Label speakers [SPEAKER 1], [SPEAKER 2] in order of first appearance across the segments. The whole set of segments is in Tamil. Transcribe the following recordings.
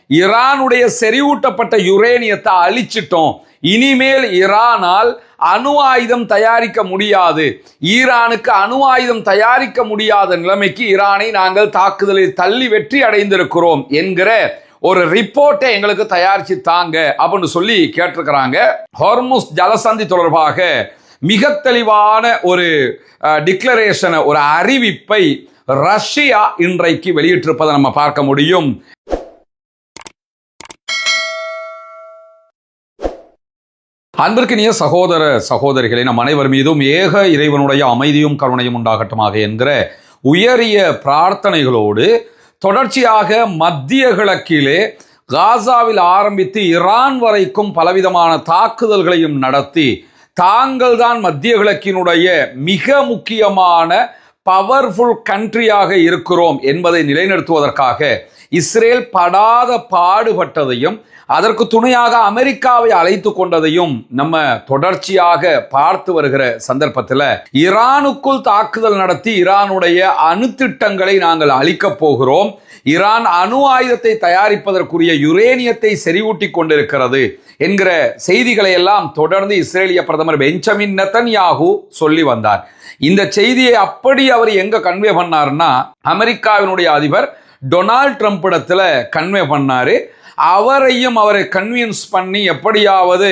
[SPEAKER 1] ஈரானுடைய செறிவூட்டப்பட்ட யுரேனியத்தை அழிச்சிட்டோம், இனிமேல் ஈரானால் அணு ஆயுதம் தயாரிக்க முடியாது, ஈரானுக்கு அணு ஆயுதம் தயாரிக்க முடியாத நிலைமைக்கு ஈரானை நாங்கள் தாக்குதலில் தள்ளி வெற்றி அடைந்திருக்கிறோம் என்கிற ஒரு ரிப்போர்ட்டை எங்களுக்கு தயாரிச்சு தாங்க அப்படின்னு சொல்லி கேட்டிருக்கிறாங்க. ஹார்முஸ் ஜலசந்தி தொடர்பாக மிக தெளிவான ஒரு டிக்ளரேஷனை, ஒரு அறிவிப்பை ரஷ்யா இன்றைக்கு வெளியிட்டிருப்பதை நம்ம பார்க்க முடியும். அன்பிற்கினிய சகோதர சகோதரிகளை, நம் அனைவர் மீதும் ஏக இறைவனுடைய அமைதியும் கருணையும் உண்டாகட்டுமாக என்கிற உயரிய பிரார்த்தனைகளோடு தொடர்ச்சியாக மத்திய கிழக்கிலே காசாவில் ஆரம்பித்து ஈரான் வரைக்கும் பலவிதமான தாக்குதல்களையும் நடத்தி தாங்கள் தான் மத்திய கிழக்கினுடைய மிக முக்கியமான பவர்ஃபுல் கண்ட்ரியாக இருக்கிறோம் என்பதை நிலைநிறுத்துவதற்காக இஸ்ரேல் படாத பாடுபட்டதையும் அதற்கு துணையாக அமெரிக்காவை அழைத்து கொண்டதையும் நம்ம தொடர்ச்சியாக பார்த்து வருகிற சந்தர்ப்பத்தில் ஈரானுக்குள் தாக்குதல் நடத்தி ஈரானுடைய அணு திட்டங்களை நாங்கள் அழிக்கப் போகிறோம், ஈரான் அணு ஆயுதத்தை தயாரிப்பதற்குரிய யுரேனியத்தை செறிவூட்டி கொண்டிருக்கிறது என்கிற செய்திகளை எல்லாம் தொடர்ந்து இஸ்ரேலிய பிரதமர் பெஞ்சமின் நெதன்யாகு சொல்லி வந்தார். இந்த செய்தியை அப்படி அவர் எங்க கன்வே பண்ணார்னா, அமெரிக்காவினுடைய அதிபர் டொனால்ட் ட்ரம்ப் இடத்துல கன்வே பண்ணாரு. அவரை கன்வின்ஸ் பண்ணி எப்படியாவது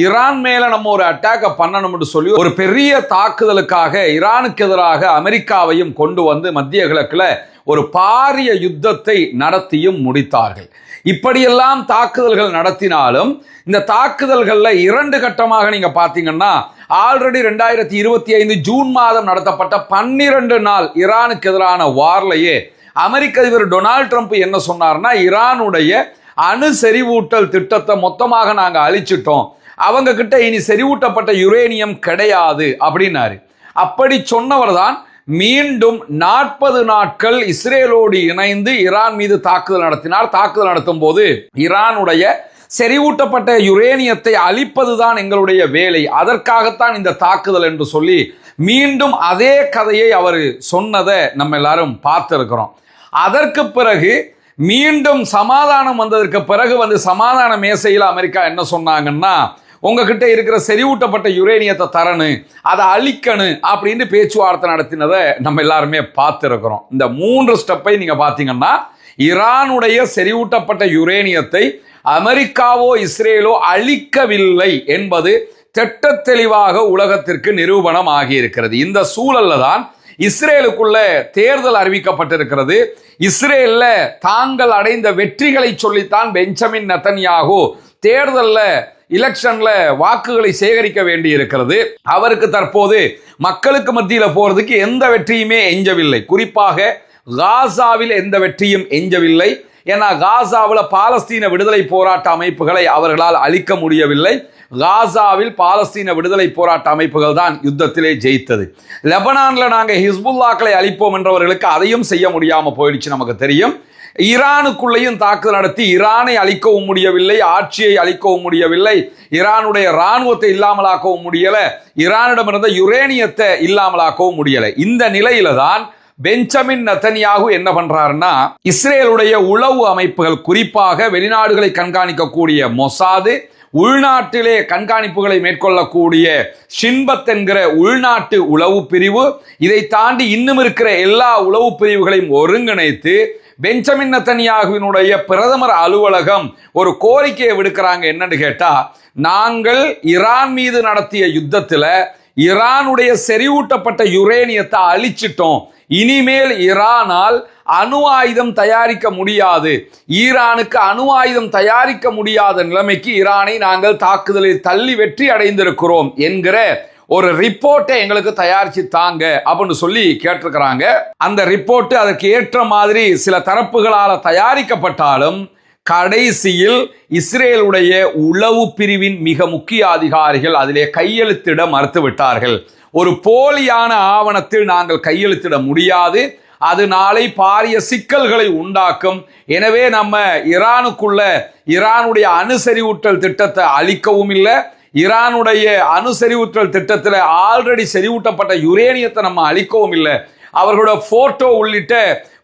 [SPEAKER 1] ஈரான் மேல நம்ம ஒரு அட்டாக்கை பண்ணணும்னு சொல்லி ஒரு பெரிய தாக்குதலுக்காக ஈரானுக்கு எதிராக அமெரிக்காவையும் கொண்டு வந்து மத்திய கிழக்குல ஒரு பாரிய யுத்தத்தை நடத்தியும் முடித்தார்கள். இப்படியெல்லாம் தாக்குதல்கள் நடத்தினாலும் இந்த தாக்குதல்கள்ல 2 கட்டமாக நீங்க பாத்தீங்கன்னா, ஆல்ரெடி 2025 ஜூன் மாதம் நடத்தப்பட்ட 12 நாள் ஈரானுக்கு எதிரான வார்லையே அமெரிக்க அதிபர் டொனால்ட் ட்ரம்ப் என்ன சொன்னார்னா, ஈரானுடைய அணு செறிவூட்டல் திட்டத்தை மொத்தமாக நாங்க அழிச்சிட்டோம், அவங்க கிட்ட இனி செறிவூட்டப்பட்ட யுரேனியம் கிடையாது அப்படின்னாரு. அப்படி சொன்னவர் தான் மீண்டும் 40 நாட்கள் இஸ்ரேலோடு இணைந்து ஈரான் மீது தாக்குதல் நடத்தினார். தாக்குதல் நடத்தும் போது ஈரானுடைய செறிவூட்டப்பட்ட யுரேனியத்தை அழிப்பதுதான் எங்களுடைய வேலை, அதற்காகத்தான் இந்த தாக்குதல் என்று சொல்லி மீண்டும் அதே கதையை அவர் சொன்னதை நம்ம எல்லாரும் பார்த்திருக்கிறோம். அதற்கு பிறகு மீண்டும் சமாதானம் வந்ததற்கு பிறகு சமாதான மேசையில் அமெரிக்கா என்ன சொன்னாங்கன்னா, உங்ககிட்ட இருக்கிற செறிவூட்டப்பட்ட யுரேனியத்தை தரணும், அதை அழிக்கணும் அப்படின்னு பேச்சுவார்த்தை நடத்தினதை நம்ம எல்லாருமே பார்த்திருக்கிறோம். இந்த 3 ஸ்டெப்பை நீங்க பாத்தீங்கன்னா, ஈரானுடைய செறிவூட்டப்பட்ட யுரேனியத்தை அமெரிக்காவோ இஸ்ரேலோ அழிக்கவில்லை என்பது திட்ட தெளிவாக உலகத்திற்கு நிரூபணம் ஆகியிருக்கிறது. இந்த சூழல்ல தான் இஸ்ரேலுக்குள்ள தேர்தல் அறிவிக்கப்பட்டிருக்கிறது. இஸ்ரேல்ல தாங்கள் அடைந்த வெற்றிகளை சொல்லித்தான் பெஞ்சமின் நெதன்யாகு தேர்தல்ல எலெக்ஷன்ல வாக்குகளை சேகரிக்க வேண்டி இருக்கிறது. அவருக்கு தற்போது மக்களுக்கு மத்தியில போறதுக்கு எந்த வெற்றியுமே எஞ்சவில்லை. குறிப்பாக காசாவில் எந்த வெற்றியும் எஞ்சவில்லை. ஏன்னா காசாவில் பாலஸ்தீன விடுதலை போராட்ட அமைப்புகளை அவர்களால் அழிக்க முடியவில்லை. காசாவில் பாலஸ்தீன விடுதலை போராட்ட அமைப்புகள் தான் யுத்தத்திலே ஜெயித்தது. லெபனான்ல நாங்கள் ஹிஸ்புல்லாக்களை அழிப்போம் என்றவர்களுக்கு அதையும் செய்ய முடியாம போயிடுச்சு, நமக்கு தெரியும். ஈரானுக்குள்ளேயும் தாக்குதல் நடத்தி ஈரானை அழிக்கவும் முடியவில்லை, ஆட்சியை அழிக்கவும் முடியவில்லை, ஈரானுடைய இராணுவத்தை இல்லாமலாக்கவும் முடியல, ஈரானிடமிருந்த யுரேனியத்தை இல்லாமலாக்கவும் முடியல. இந்த நிலையில தான் பெஞ்சமின் நெதன்யாகு என்ன பண்றாருன்னா, இஸ்ரேலுடைய உளவு அமைப்புகள், குறிப்பாக வெளிநாடுகளை கண்காணிக்கக்கூடிய மொசாது, உள்நாட்டிலே கண்காணிப்புகளை மேற்கொள்ளக்கூடிய ஷின்பத் என்கிற உள்நாட்டு உளவு பிரிவு, இதை தாண்டி இன்னும் இருக்கிற எல்லா உளவு பிரிவுகளையும் ஒருங்கிணைத்து பெஞ்சமின் நெதன்யாகுவினுடைய பிரதமர் அலுவலகம் ஒரு கோரிக்கையை விடுக்கிறாங்க. என்னன்னு கேட்டா, நாங்கள் ஈரான் மீது நடத்திய யுத்தத்துல ஈரானுடைய செறிவூட்டப்பட்ட யுரேனியத்தை அழிச்சிட்டோம், இனிமேல் ஈரானால் அணு ஆயுதம் தயாரிக்க முடியாது, ஈரானுக்கு அணு ஆயுதம் தயாரிக்க முடியாத நிலைமைக்கு ஈரானை நாங்கள் தாக்குதலில் தள்ளி வெற்றி அடைந்திருக்கிறோம் என்கிற ஒரு ரிப்போர்ட்டை எங்களுக்கு தயாரிச்சு தாங்க அப்படின்னு சொல்லி கேட்டிருக்கிறாங்க. அந்த ரிப்போர்ட் அதற்கு ஏற்ற மாதிரி சில தரப்புகளால் தயாரிக்கப்பட்டாலும் கடைசியில் இஸ்ரேலுடைய உளவு பிரிவின் மிக முக்கிய அதிகாரிகள் அதிலே கையெழுத்திட மறுத்துவிட்டார்கள். ஒரு போலியான ஆவணத்தில் நாங்கள் கையெழுத்திட முடியாது, அது நாளை பாரிய சிக்கல்களை உண்டாக்கும். எனவே நம்ம ஈரானுடைய அணுசெறிவூட்டல் திட்டத்தை அழிக்கவும் இல்லை, ஈரானுடைய அணுசெறிவூட்டல் திட்டத்தில் ஆல்ரெடி செறிவூட்டப்பட்ட யுரேனியத்தை நம்ம அழிக்கவும் இல்லை, அவர்களோட போட்டோ உள்ளிட்ட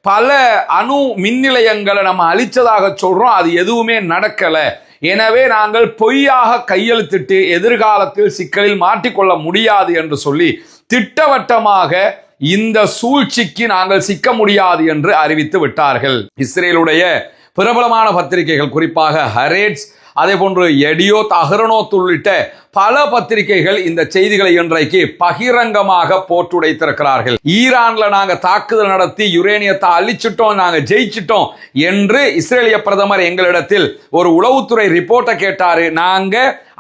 [SPEAKER 1] பல அணு மின் நிலையங்களை நம்ம அழிச்சதாக சொல்றோம், அது எதுவுமே நடக்கல. எனவே நாங்கள் பொய்யாக கையெழுத்திட்டு எதிர்காலத்தில் சிக்கலில் மாட்டிக்கொள்ள முடியாது என்று சொல்லி திட்டவட்டமாக இந்த சூழ்ச்சிக்கு நாங்கள் சிக்க முடியாது என்று அறிவித்து விட்டார்கள். இஸ்ரேலுடைய பிரபலமான பத்திரிகைகள், குறிப்பாக ஹரேட்ஸ், அதே போன்று எடியோத், அஹ்ரோனோத் உள்ளிட்ட பல பத்திரிகைகள் இந்த செய்திகளை இன்றைக்கு பகிரங்கமாக போட்டுடைத்திருக்கிறார்கள். ஈரான்ல நாங்க தாக்குதல் நடத்தி யுரேனியத்தை அழிச்சிட்டோம், நாங்க ஜெயிச்சிட்டோம் என்று இஸ்ரேலிய பிரதமர் எங்களிடத்தில் ஒரு உளவுத்துறை ரிப்போர்ட்டை கேட்டாரு. நாங்க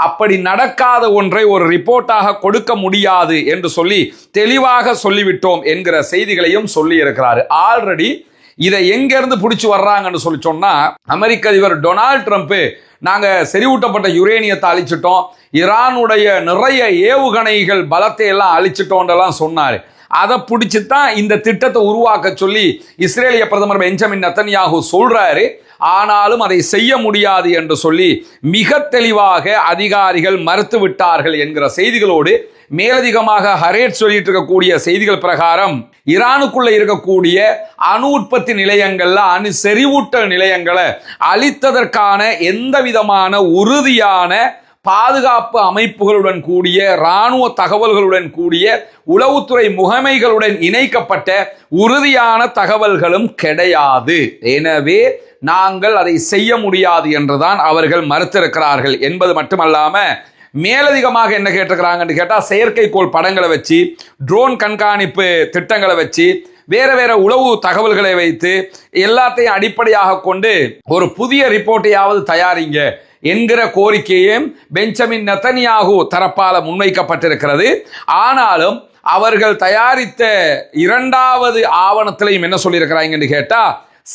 [SPEAKER 1] அப்படி நடக்காத ஒன்றை ஒரு ரிப்போர்ட்டாக கொடுக்க முடியாது என்று சொல்லி தெளிவாக சொல்லிவிட்டோம் என்கிற செய்திகளையும் சொல்லி இருக்கிறாரு. ஆல்ரெடி இதை எங்கிருந்து பிடிச்சி வர்றாங்கன்னு சொல்லி சொன்னா, அமெரிக்க அதிபர் டொனால்ட் ட்ரம்ப் நாங்க செறிவூட்டப்பட்ட யுரேனியத்தை அழிச்சிட்டோம், ஈரானுடைய நிறைய ஏவுகணைகள் பலத்தை எல்லாம் அழிச்சிட்டோம் சொன்னாரு. அதை பிடிச்சி தான் இந்த திட்டத்தை உருவாக்க சொல்லி இஸ்ரேலிய பிரதமர் பெஞ்சமின் நெதன்யாகு சொல்றாரு. ஆனாலும் அதை செய்ய முடியாது என்று சொல்லி மிக தெளிவாக அதிகாரிகள் மறுத்து விட்டார்கள் என்கிற செய்திகளோடு, மேலதிகமாக ஹரேட் சொல்லிட்டு இருக்கக்கூடிய செய்திகள் பிரகாரம் ஈரானுக்குள்ள இருக்கக்கூடிய அணு உற்பத்தி நிலையங்கள்ல அணு செறிவூட்டல் நிலையங்களை அழித்ததற்கான எந்த விதமான உறுதியான பாதுகாப்பு அமைப்புகளுடன் கூடிய இராணுவ தகவல்களுடன் கூடிய உளவுத்துறை முகமைகளுடன் இணைக்கப்பட்ட உறுதியான தகவல்களும் கிடையாது. எனவே நாங்கள் அதை செய்ய முடியாது என்றுதான் அவர்கள் மறுத்திருக்கிறார்கள் என்பது மட்டுமல்லாம, மேலதிகமாக என்ன கேட்டிருக்கிறாங்கன்னு கேட்டா, செயற்கைக்கோள் படங்களை வச்சு, ட்ரோன் கண்காணிப்பு திட்டங்களை வச்சு, வேற வேற உளவு தகவல்களை வைத்து எல்லாத்தையும் அடிப்படையாக கொண்டு ஒரு புதிய ரிப்போர்ட்டையாவது தயாரிங்க என்கிற கோரிக்கையும் பெஞ்சமின் நெதன்யாகு தரப்பால முன்வைக்கப்பட்டிருக்கிறது. ஆனாலும் அவர்கள் தயாரித்த இரண்டாவது ஆவணத்திலையும் என்ன சொல்லியிருக்கிறாங்கன்னு கேட்டா,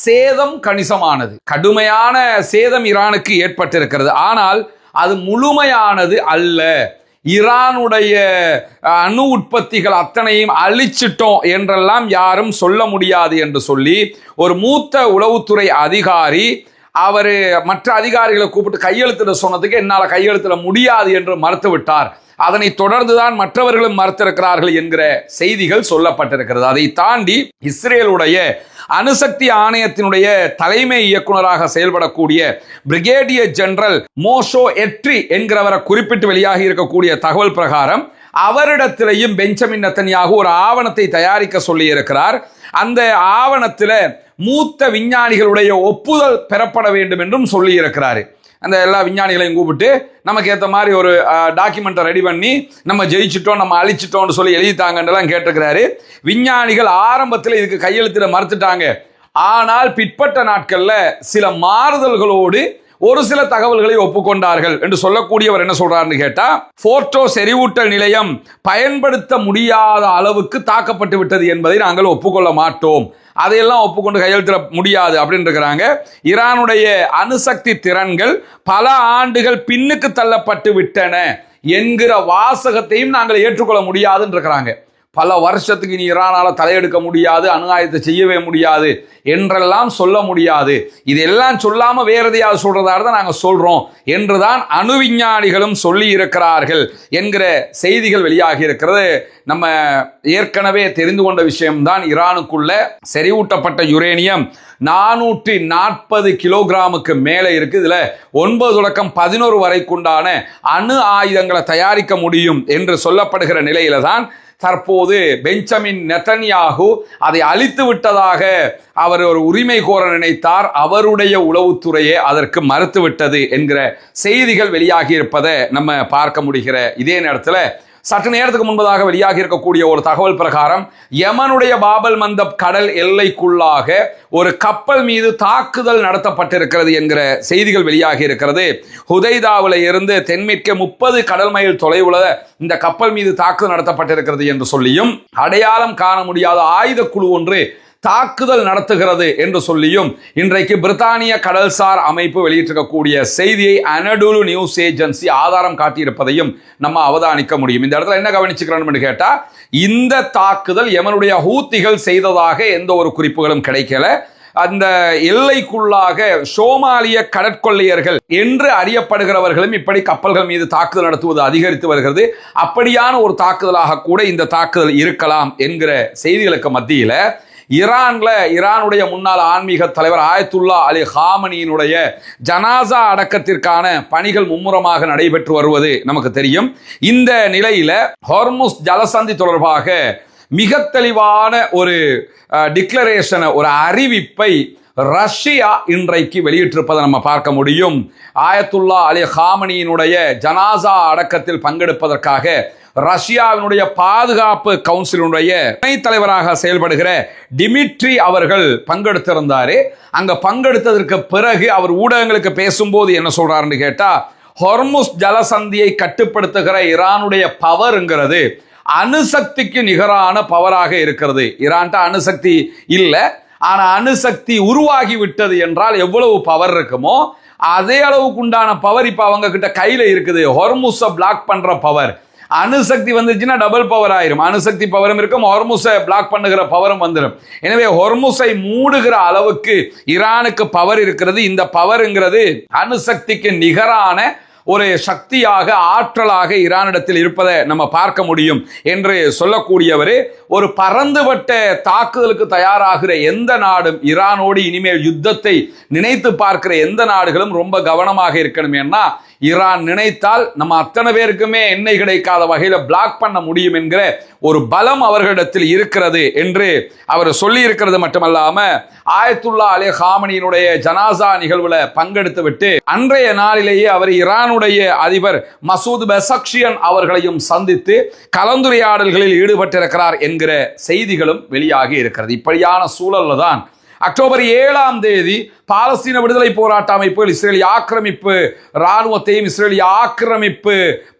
[SPEAKER 1] சேதம் கணிசமானது, கடுமையான சேதம் ஈரானுக்கு ஏற்பட்டிருக்கிறது, ஆனால் அது முழுமையானது அல்ல, ஈரானுடைய அணு உற்பத்திகள் அத்தனையும் அழிச்சிட்டோம் என்றெல்லாம் யாரும் சொல்ல முடியாது என்று சொல்லி ஒரு மூத்த உளவுத்துறை அதிகாரி அவர் மற்ற அதிகாரிகளை கூப்பிட்டு கையெழுத்திட சொன்னதுக்கு என்னால் கையெழுத்திட முடியாது என்று மறுத்து விட்டார். அதனை தொடர்ந்துதான் மற்றவர்களும் மறுத்திருக்கிறார்கள் என்கிற செய்திகள் சொல்லப்பட்டிருக்கிறது. அதை தாண்டி இஸ்ரேலுடைய அணுசக்தி ஆணையத்தினுடைய தலைமை இயக்குநராக செயல்படக்கூடிய பிரிகேடியர் ஜெனரல் மோஷோ எட்ரி என்கிறவரை குறிப்பிட்டு வெளியாகி இருக்கக்கூடிய தகவல் பிரகாரம் அவரிடத்திலேயும் பெஞ்சமின் நெதன்யாகு ஒரு ஆவணத்தை தயாரிக்க சொல்லி இருக்கிறார். அந்த ஆவணத்தில் மூத்த விஞ்ஞானிகளுடைய ஒப்புதல் பெறப்பட வேண்டும் என்றும் சொல்லி இருக்கிறாரு. அந்த எல்லா விஞ்ஞானிகளையும் கூப்பிட்டு நமக்கு ஏற்ற மாதிரி ஒரு டாக்குமெண்ட்டை ரெடி பண்ணி நம்ம ஜெயிச்சிட்டோம், நம்ம அழிச்சிட்டோம்னு சொல்லி எழுதித்தாங்கன்றலாம் கேட்டிருக்கிறாரு. விஞ்ஞானிகள் ஆரம்பத்தில் இதுக்கு கையெழுத்திட மறுத்துட்டாங்க. ஆனால் பிற்பட்ட நாட்களில் சில மாறுதல்களோடு ஒரு சில தகவல்களை ஒப்புக்கொண்டார்கள் என்று சொல்லக்கூடியவர் என்ன சொல்றாருன்னு கேட்டா, போர்ட்டோ செறிவூட்டல் நிலையம் பயன்படுத்த முடியாத அளவுக்கு தாக்கப்பட்டு விட்டது என்பதை நாங்கள் ஒப்புக்கொள்ள மாட்டோம், அதையெல்லாம் ஒப்புக்கொண்டு கையெழுத்திட முடியாது அப்படின்னு இருக்கிறாங்க. ஈரானுடைய அணுசக்தி திறன்கள் பல ஆண்டுகள் பின்னுக்கு தள்ளப்பட்டு விட்டன என்கிற வாசகத்தையும் நாங்கள் ஏற்றுக்கொள்ள முடியாதுன்னு இருக்கிறாங்க. பல வருஷத்துக்கு நீ ஈரானால தலையெடுக்க முடியாது, அணு ஆயுதத்தை செய்யவே முடியாது என்றெல்லாம் சொல்ல முடியாது. இதெல்லாம் சொல்லாம வேற எதையாவது சொல்றதா தான் நாங்கள் சொல்றோம் என்றுதான் அணு விஞ்ஞானிகளும் சொல்லி இருக்கிறார்கள் என்கிற செய்திகள் வெளியாகி இருக்கிறது. நம்ம ஏற்கனவே தெரிந்து கொண்ட விஷயம்தான், ஈரானுக்குள்ள செறிவூட்டப்பட்ட யுரேனியம் 440 கிலோகிராமுக்கு மேலே இருக்கு. இதுல 9 தொடக்கம் 11 வரைக்குண்டான அணு ஆயுதங்களை தயாரிக்க முடியும் என்று சொல்லப்படுகிற நிலையில தான் தற்போது பெஞ்சமின் நெதன்யாகு அதை அழித்து விட்டதாக அவர் ஒரு உரிமை கோர நினைத்தார். அவருடைய உளவுத்துறையே அதற்கு மறுத்துவிட்டது என்கிற செய்திகள் வெளியாகி இருப்பதை நம்ம பார்க்க முடிகிற இதே நேரத்தில் சற்று நேரத்துக்கு முன்பதாக வெளியாகி இருக்கக்கூடிய ஒரு தகவல் பிரகாரம் யமனுடைய பாபல் மந்தப் கடல் எல்லைக்குள்ளாக ஒரு கப்பல் மீது தாக்குதல் நடத்தப்பட்டிருக்கிறது என்கிற செய்திகள் வெளியாகி இருக்கிறது. ஹுதைதாவில் இருந்து தென்மேற்கே 30 கடல் மைல் தொலைவுல இந்த கப்பல் மீது தாக்குதல் நடத்தப்பட்டிருக்கிறது என்று சொல்லியும், அடையாளம் காண முடியாத ஆயுத குழு ஒன்று தாக்குதல் நடத்துகிறது என்று சொல்லியும் இன்றைக்கு பிரித்தானிய கடல்சார் அமைப்பு வெளியிட்டிருக்கக்கூடிய செய்தியை அனடோலு நியூஸ் ஏஜென்சி ஆதாரம் காட்டியிருப்பதையும் நம்ம அவதானிக்க முடியும். இந்த இடத்துல என்ன கவனிச்சுக்கிறோம் கேட்டா, இந்த தாக்குதல் யமனுடைய ஹூத்திகள் செய்ததாக எந்த ஒரு குறிப்புகளும் கிடைக்கல. அந்த எல்லைக்குள்ளாக சோமாலிய கடற்கொள்ளையர்கள் என்று அறியப்படுகிறவர்களும் இப்படி கப்பல்கள் மீது தாக்குதல் நடத்துவது அதிகரித்து வருகிறது. அப்படியான ஒரு தாக்குதலாக கூட இந்த தாக்குதல் இருக்கலாம் என்கிற செய்திகளுக்கு மத்தியில ஈரானுடைய முன்னாள் ஆன்மீக தலைவர் ஆயத்துல்லா அலி ஹாமனியினுடைய ஜனாசா அடக்கத்திற்கான பணிகள் மும்முரமாக நடைபெற்று வருவது நமக்கு தெரியும். இந்த நிலையில ஹொர்முஸ் ஜலசந்தி தொடர்பாக மிக தெளிவான ஒரு டிக்ளரேஷனை, ஒரு அறிவிப்பை ரஷ்யா இன்றைக்கு வெளியிட்டிருப்பதை நம்ம பார்க்க முடியும். ஆயத்துல்லா அலி ஹாமனியினுடைய ஜனாசா அடக்கத்தில் பங்கெடுப்பதற்காக ரஷ்யாவினுடைய பாதுகாப்பு கவுன்சிலுடைய துணைத் தலைவராக செயல்படுகிற டிமிட்ரி அவர்கள் பங்கெடுத்திருந்தாரு. அங்க பங்கெடுத்ததற்கு பிறகு அவர் ஊடகங்களுக்கு பேசும்போது என்ன சொல்றாருன்னு கேட்டா, ஹொர்முஸ் ஜலசந்தியை கட்டுப்படுத்துகிற ஈரானுடைய பவர்ங்கிறது அணுசக்திக்கு நிகரான பவராக இருக்கிறது. ஈரான்ட்ட அணுசக்தி இல்லை, ஆனா அணுசக்தி உருவாகி விட்டது என்றால் எவ்வளவு பவர் இருக்குமோ அதே அளவுக்கு உண்டான பவர் இப்ப அவங்க கிட்ட கையில இருக்குது. ஹொர்முஸை பிளாக் பண்ற பவர், அணுசக்தி வந்துச்சுன்னா டபுள் பவர் ஆயிரும். அணுசக்தி பவரும் இருக்கும், ஹொர்முஸை பிளாக் பண்ணுகிற பவரும் வந்துடும். எனவே ஹொர்முஸை மூடுகிற அளவுக்கு ஈரானுக்கு பவர் இருக்கிறது. இந்த பவர்ங்கிறது அணுசக்திக்கு நிகரான ஒரு சக்தியாக, ஆற்றலாக ஈரானிடத்தில் இருப்பதை நம்ம பார்க்க முடியும் என்று சொல்லக்கூடியவர், ஒரு பரந்துபட்ட தாக்குதலுக்கு தயாராகிற எந்த நாடும், ஈரானோடு இனிமேல் யுத்தத்தை நினைத்து பார்க்கிற எந்த நாடுகளும் ரொம்ப கவனமாக இருக்கணும். ஏன்னா ஈரான் நினைத்தால் நம்ம அத்தனை பேருக்குமே எண்ணெய் கிடைக்காத வகையில் பிளாக் பண்ண முடியும் என்கிற ஒரு பலம் அவர்களிடத்தில் இருக்கிறது என்று அவர் சொல்லி இருக்கிறது மட்டுமல்லாம, ஆயத்துல்லா அலி ஹாமனியினுடைய ஜனாசா நிகழ்வுல பங்கெடுத்து விட்டு அன்றைய நாளிலேயே அவர் ஈரானுடைய அதிபர் மசூத் பெசக்ஷியன் அவர்களையும் சந்தித்து கலந்துரையாடல்களில் ஈடுபட்டிருக்கிறார் என்கிற செய்திகளும் வெளியாகி இருக்கிறது. இப்படியான சூழல்ல தான் அக்டோபர் 7ஆம் தேதி பாலஸ்தீன விடுதலை போராட்ட அமைப்புகள் இஸ்ரேலிய ஆக்கிரமிப்பு இராணுவத்தையும் இஸ்ரேலிய ஆக்கிரமிப்பு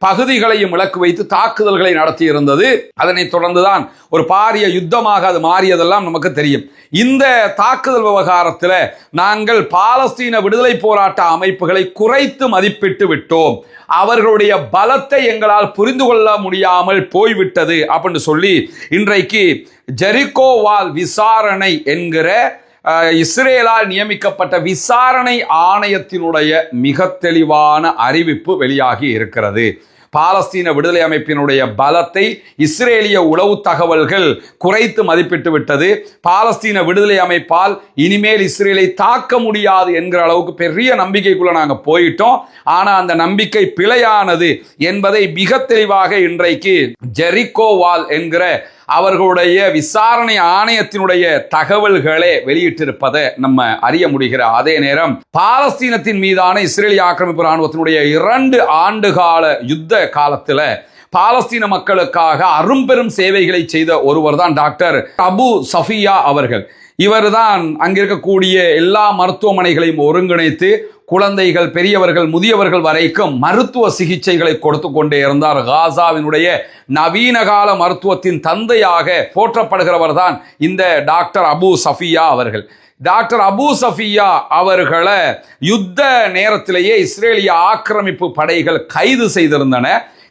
[SPEAKER 1] பகுதிகளையும் இலக்கு வைத்து தாக்குதல்களை நடத்தி இருந்தது. அதனைத் தொடர்ந்துதான் ஒரு பாரிய யுத்தமாக அது மாறியதெல்லாம் நமக்கு தெரியும். இந்த தாக்குதல் விவகாரத்தில் நாங்கள் பாலஸ்தீன விடுதலை போராட்ட அமைப்புகளை குறைத்து மதிப்பிட்டு விட்டோம், அவர்களுடைய பலத்தை எங்களால் புரிந்து கொள்ள முடியாமல் போய்விட்டது அப்படின்னு சொல்லி இன்றைக்கு ஜெரிகோ வால் விசாரணை என்கிற இஸ்ரேலால் நியமிக்கப்பட்ட விசாரணை ஆணையத்தினுடைய மிக தெளிவான அறிவிப்பு வெளியாகி இருக்கிறது. பாலஸ்தீன விடுதலை அமைப்பினுடைய பலத்தை இஸ்ரேலிய உளவு தகவல்கள் குறைத்து மதிப்பிட்டு விட்டது. பாலஸ்தீன விடுதலை அமைப்பால் இனிமேல் இஸ்ரேலை தாக்க முடியாது என்கிற அளவுக்கு பெரிய நம்பிக்கைக்குள்ள நாங்கள் போயிட்டோம். ஆனால் அந்த நம்பிக்கை பிழையானது என்பதை மிக தெளிவாக இன்றைக்கு ஜெரிகோ வால் என்கிற அவர்களுடைய விசாரணை ஆணையத்தினுடைய தகவல்களை வெளியிட்டிருப்பதை நம்ம அறிய முடிகிற அதே நேரம், பாலஸ்தீனத்தின் மீதான இஸ்ரேலிய ஆக்கிரமிப்பு இராணுவத்தினுடைய 2 ஆண்டுகால யுத்த காலத்துல பாலஸ்தீன மக்களுக்காக அரும்பெரும் சேவைகளை செய்த ஒருவர் தான் டாக்டர் அபு சஃபியா அவர்கள். இவர்தான் அங்கிருக்கக்கூடிய எல்லா மருத்துவமனைகளையும் ஒருங்கிணைத்து குழந்தைகள், பெரியவர்கள், முதியவர்கள் வரைக்கும் மருத்துவ சிகிச்சைகளை கொடுத்து கொண்டே இருந்தார். காசாவினுடைய நவீன கால மருத்துவத்தின் தந்தையாக போற்றப்படுகிறவர் தான் இந்த டாக்டர் அபு சஃபியா அவர்கள். டாக்டர் அபு சஃபியா அவர்களை யுத்த நேரத்திலேயே இஸ்ரேலிய ஆக்கிரமிப்பு படைகள் கைது செய்திருந்தன.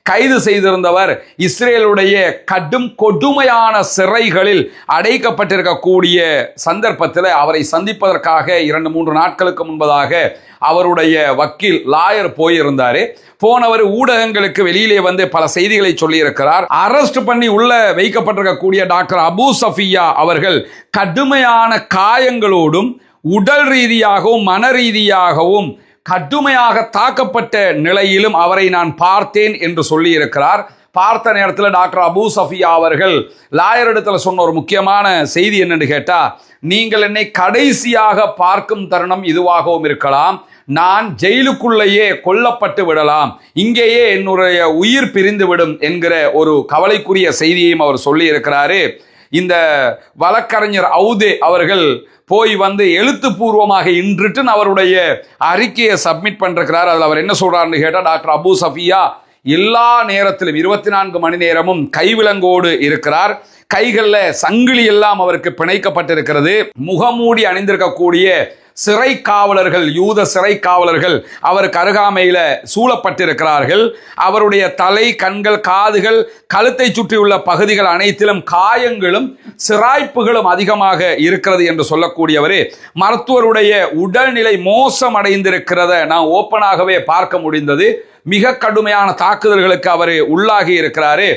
[SPEAKER 1] கைது செய்திருந்தவர் இஸ்ரேலுடைய கடும் கொடுமையான சிறைகளில் அடைக்கப்பட்டிருக்கக்கூடிய சந்தர்ப்பத்தில் அவரை சந்திப்பதற்காக 2-3 நாட்களுக்கு முன்பதாக அவருடைய வக்கீல் லாயர் போயிருந்தாரு. போனவர் ஊடகங்களுக்கு வெளியிலே வந்து பல செய்திகளை சொல்லியிருக்கிறார். அரெஸ்ட் பண்ணி உள்ள வைக்கப்பட்டிருக்கக்கூடிய டாக்டர் அபு சஃபியா அவர்கள் கடுமையான காயங்களோடும் உடல் ரீதியாகவும் மன ரீதியாகவும் கடுமையாக தாக்கப்பட்ட நிலையிலும் அவரை நான் பார்த்தேன் என்று சொல்லி இருக்கிறார். பார்த்த நேரத்தில் டாக்டர் அபு சஃபியா அவர்கள் லாயர் இடத்துல சொன்ன ஒரு முக்கியமான செய்தி என்னன்னு கேட்டா, நீங்கள் என்னை கடைசியாக பார்க்கும் தருணம் இதுவாகவும் இருக்கலாம், நான் ஜெயிலுக்குள்ளேயே கொல்லப்பட்டு விடலாம், இங்கேயே என்னுடைய உயிர் பிரிந்து விடும் என்கிற ஒரு கவலைக்குரிய செய்தியையும் அவர் சொல்லி இருக்கிறாரு. இந்த வழக்கறிஞர் அவுதே அவர்கள் போய் வந்து எழுத்துப்பூர்வமாக இன்றுட்டு அவருடைய அறிக்கையை சப்மிட் பண்ணிருக்கிறார். அதில் அவர் என்ன சொல்றாருன்னு கேட்டால், டாக்டர் அபு சஃபியா எல்லா நேரத்திலும் 24 மணி நேரமும் கைவிலங்கோடு இருக்கிறார். கைகளில் சங்கிலி எல்லாம் அவருக்கு பிணைக்கப்பட்டிருக்கிறது. முகமூடி அணிந்திருக்கக்கூடிய சிறை காவலர்கள், யூத சிறை காவலர்கள் அவருக்கு அருகாமையில் சூழப்பட்டிருக்கிறார்கள். அவருடைய தலை, கண்கள், காதுகள், கழுத்தை சுற்றியுள்ள பகுதிகள் அனைத்திலும் காயங்களும் சிராய்ப்புகளும் அதிகமாக இருக்கிறது என்று சொல்லக்கூடியவரே, மருத்துவருடைய உடல்நிலை மோசமடைந்திருக்கிறத நான் ஓப்பனாகவே பார்க்க முடிந்தது. மிக கடுமையான தாக்குதல்களுக்கு அவர் உள்ளாகி இருக்கிறாரு.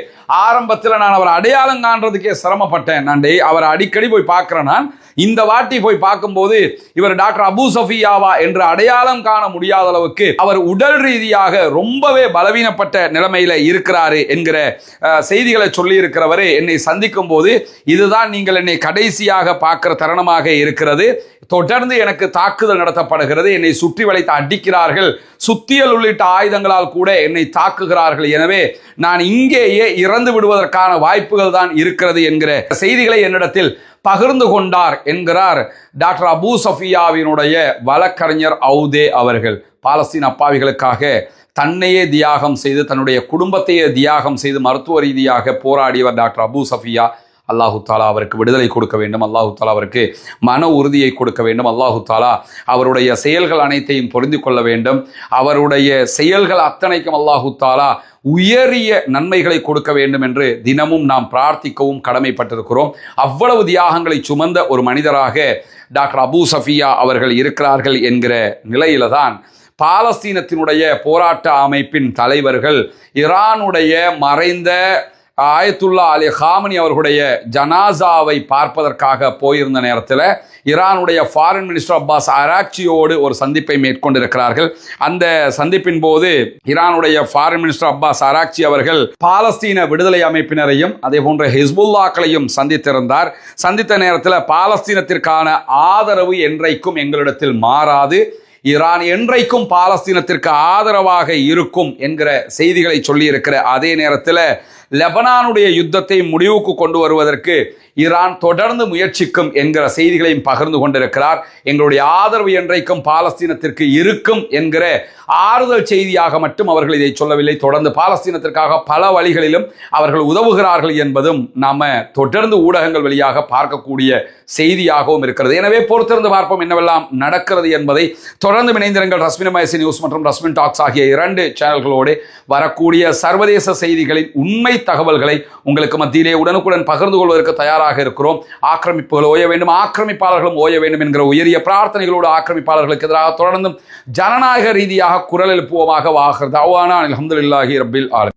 [SPEAKER 1] ஆரம்பத்தில் நான் அவர் அடையாளம் காண்றதுக்கே சிரமப்பட்டேன். நான் அவரை அடிக்கடி போய் பார்க்கிறேன். நான் இந்த வாட்டி போய் பார்க்கும்போது இவர் டாக்டர் அபு சஃபியாவா என்று அடையாளம் காண முடியாத அளவுக்கு அவர் உடல் ரீதியாக ரொம்பவே பலவீனப்பட்ட நிலைமையில இருக்கிறாரு என்கிற செய்திகளை சொல்லி இருக்கிறவரே என்னை சந்திக்கும் போது இதுதான் நீங்கள் என்னை கடைசியாக பார்க்கிற தருணமாக இருக்கிறது. தொடர்ந்து எனக்கு தாக்குதல் நடத்தப்படுகிறது, என்னை சுற்றி வளைத்து அடிக்கிறார்கள், சுத்தியல் உள்ளிட்ட ஆயுதங்களால் கூட என்னை தாக்குகிறார்கள். எனவே நான் இங்கேயே இறந்து விடுவதற்கான வாய்ப்புகள் தான் இருக்கிறது என்கிற செய்திகளை என்னிடத்தில் பகிர்ந்து கொண்டார் என்கிறார் டாக்டர் அபு சஃபியாவினுடைய வழக்கறிஞர் அவுதே அவர்கள். பாலஸ்தீன் அப்பாவிகளுக்காக தன்னையே தியாகம் செய்து தன்னுடைய குடும்பத்தையே தியாகம் செய்து மருத்துவ ரீதியாக போராடியவர் டாக்டர் அபு சஃபியா. அல்லாஹு தாலா அவருக்கு விடுதலை கொடுக்க வேண்டும். அல்லாஹு தாலா அவருக்கு மன உறுதியை கொடுக்க வேண்டும். அல்லாஹு தாலா அவருடைய செயல்கள் அனைத்தையும் பொருந்தி கொள்ள வேண்டும். அவருடைய செயல்கள் அத்தனைக்கும் அல்லாஹு தாலா உயரிய நன்மைகளை கொடுக்க வேண்டும் என்று தினமும் நாம் பிரார்த்திக்கவும் கடமைப்பட்டிருக்கிறோம். அவ்வளவு தியாகங்களை சுமந்த ஒரு மனிதராக டாக்டர் அபு சஃபியா அவர்கள் இருக்கிறார்கள் என்கிற நிலையில தான் பாலஸ்தீனத்தினுடைய போராட்ட அமைப்பின் தலைவர்கள் ஈரானுடைய மறைந்த ஆயத்துல்லா அலி ஹாமனி அவர்களுடைய ஜனாசாவை பார்ப்பதற்காக போயிருந்த நேரத்தில் ஈரானுடைய ஃபாரின் மினிஸ்டர் அப்பாஸ் அராக்சியோடு ஒரு சந்திப்பை மேற்கொண்டிருக்கிறார்கள். அந்த சந்திப்பின் போது ஈரானுடைய ஃபாரின் மினிஸ்டர் அப்பாஸ் அராக்சி அவர்கள் பாலஸ்தீன விடுதலை அமைப்பினரையும் அதே போன்ற ஹிஸ்புல்லாக்களையும் சந்தித்திருந்தார். சந்தித்த நேரத்தில் பாலஸ்தீனத்திற்கான ஆதரவு என்றைக்கும் எங்களிடத்தில் மாறாது, ஈரான் என்றைக்கும் பாலஸ்தீனத்திற்கு ஆதரவாக இருக்கும் என்கிற செய்திகளை சொல்லி இருக்கிற அதே நேரத்தில் லெபனானுடைய யுத்தத்தை முடிவுக்கு கொண்டு வருவதற்கு ஈரான் தொடர்ந்து முயற்சிக்கும் என்கிற செய்திகளையும் பகிர்ந்து கொண்டிருக்கிறார். எங்களுடைய ஆதரவு என்றைக்கும் பாலஸ்தீனத்திற்கு இருக்கும் என்கிற ஆறுதல் செய்தியாக மட்டும் அவர்கள் இதை சொல்லவில்லை. தொடர்ந்து பாலஸ்தீனத்திற்காக பல வழிகளிலும் அவர்கள் உதவுகிறார்கள் என்பதும் நாம தொடர்ந்து ஊடகங்கள் வழியாக பார்க்கக்கூடிய செய்தியாகவும் இருக்கிறது. எனவே பொறுத்திருந்து பார்ப்போம் என்னவெல்லாம் நடக்கிறது என்பதை. தொடர்ந்து இணைந்திருங்கள். ரஸ்மின் மயசி நியூஸ் மற்றும் ரஸ்மின் டாக்ஸ் ஆகிய 2 சேனல்களோடு வரக்கூடிய சர்வதேச செய்திகளின் உண்மை தகவல்களை உங்களுக்கு மத்தியிலே உடனுக்குடன் பகிர்ந்து கொள்வதற்கு தயாராக இருக்கிறோம். ஆக்கிரமிப்புகள் ஓய வேண்டும், ஆக்கிரமிப்பாளர்களும் ஓய வேண்டும் என்கிற உயரிய பிரார்த்தனைகளோடு ஆக்கிரமிப்பாளர்களுக்கு எதிராக தொடர்ந்தும் ஜனநாயக ரீதியாக குரல் எழுப்புவோமாக. வாஹர் தஅவானா அல்ஹம்துலில்லாஹி ரப்பில் ஆலமீன்.